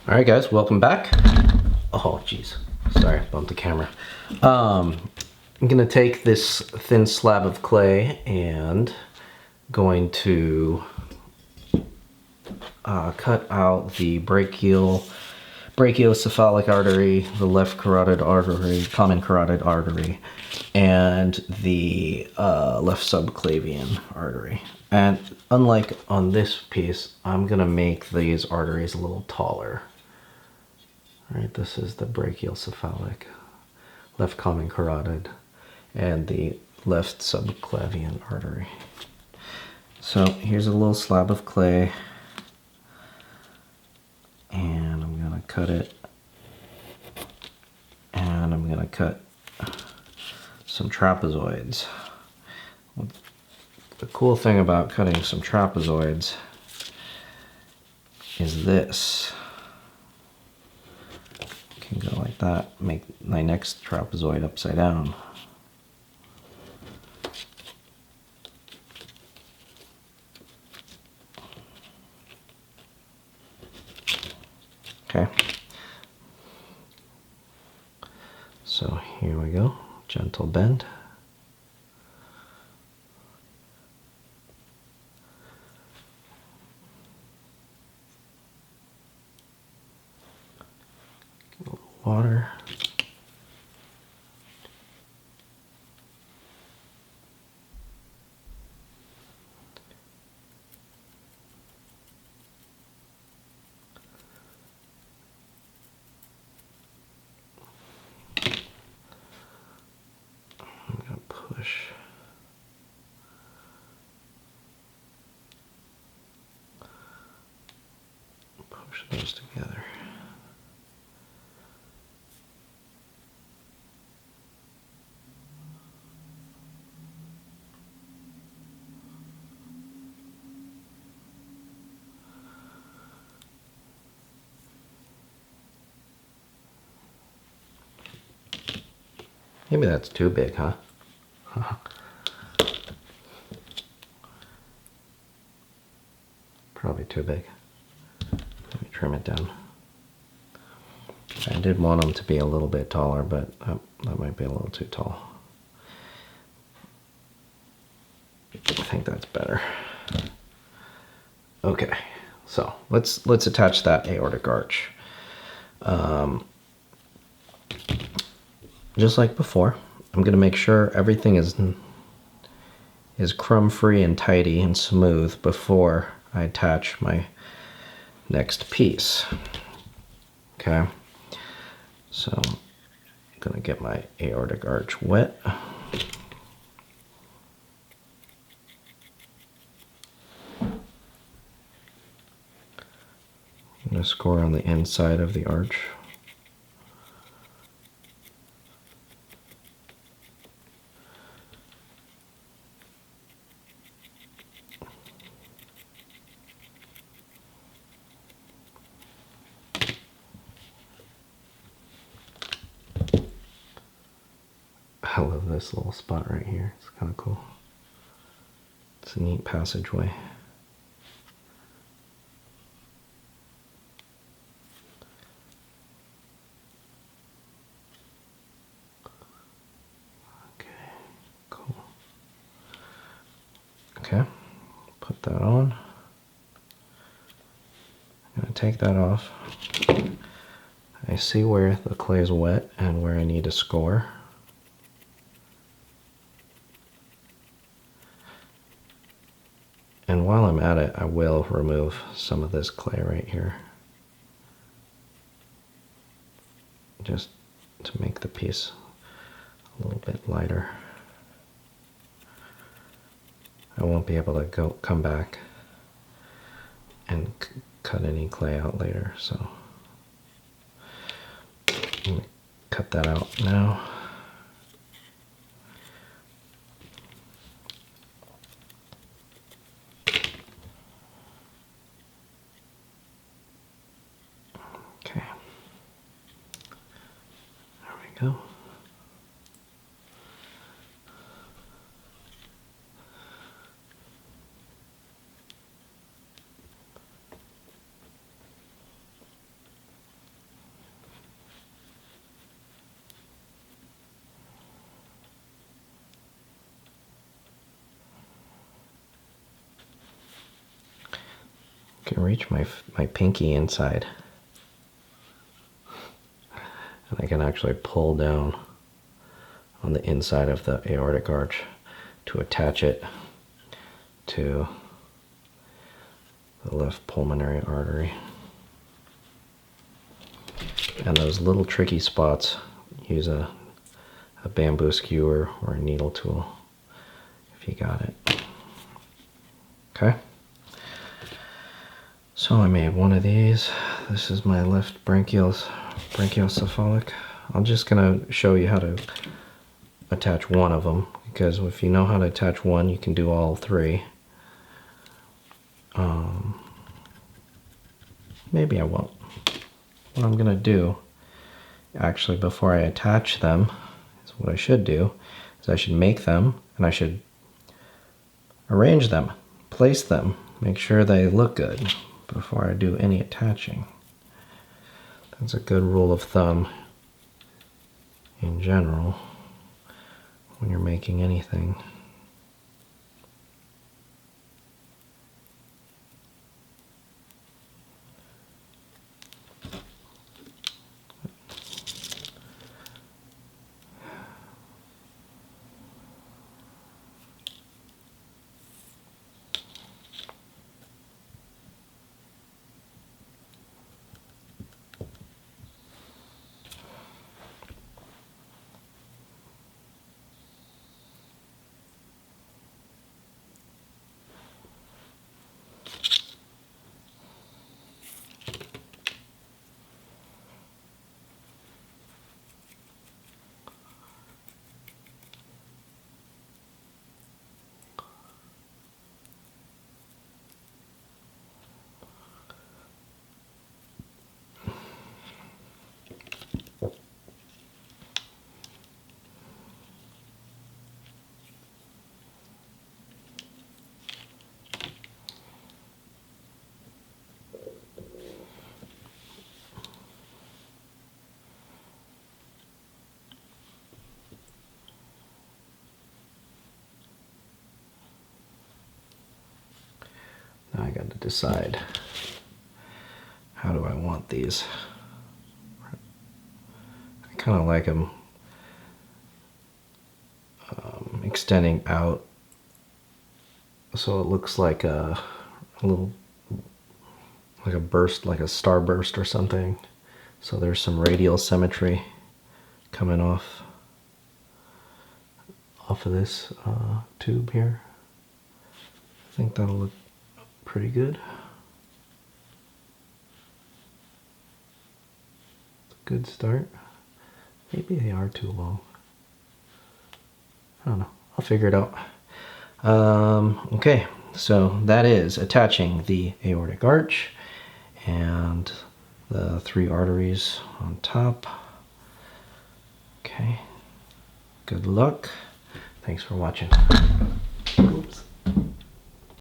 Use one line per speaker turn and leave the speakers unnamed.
All right, guys, welcome back. Oh, jeez. Sorry, bumped the camera. I'm gonna take this thin slab of clay and going to cut out the brachiocephalic artery, the left carotid artery, common carotid artery, and the left subclavian artery. And unlike on this piece, I'm gonna make these arteries a little taller. All right, this is the brachiocephalic, left common carotid, and the left subclavian artery. So here's a little slab of clay, and I'm gonna cut it, and I'm gonna cut some trapezoids. The cool thing about cutting some trapezoids is this. Can go like that, make my next trapezoid upside down. Okay. So here we go, gentle bend. A little water. I'm gonna push. Push those together. Maybe that's too big, huh? Probably too big. Let me trim it down. I did want them to be a little bit taller, but that might be a little too tall. I think that's better. Okay, so let's attach that aortic arch. Just like before, I'm gonna make sure everything is crumb-free and tidy and smooth before I attach my next piece. Okay, so I'm gonna get my aortic arch wet. I'm gonna score on the inside of the arch. I love this little spot right here. It's kind of cool. It's a neat passageway. Okay, cool. Okay, put that on. I'm gonna take that off. I see where the clay is wet and where I need to score. And while I'm at it, I will remove some of this clay right here, just to make the piece a little bit lighter. I won't be able to come back and cut any clay out later, so I'm gonna cut that out now. Okay, there we go. can reach my pinky inside. And I can actually pull down on the inside of the aortic arch to attach it to the left pulmonary artery. And those little tricky spots, use a bamboo skewer or a needle tool if you got it. Okay. So I made one of these. This is my left brachiocephalic. I'm just gonna show you how to attach one of them, because if you know how to attach one, you can do all three. Maybe I won't. What I'm gonna do, actually, before I attach them, is what I should do, is I should make them, and I should arrange them, place them, make sure they look good before I do any attaching. That's a good rule of thumb in general when you're making anything. Now I got to decide, how do I want these? I kind of like them extending out so it looks like a little, like a burst, like a starburst or something. So there's some radial symmetry coming off of this tube here. I think that'll look pretty good. Good start. Maybe they are too long. I don't know. I'll figure it out. Okay, so that is attaching the aortic arch and the 3 arteries on top. Okay, good luck. Thanks for watching.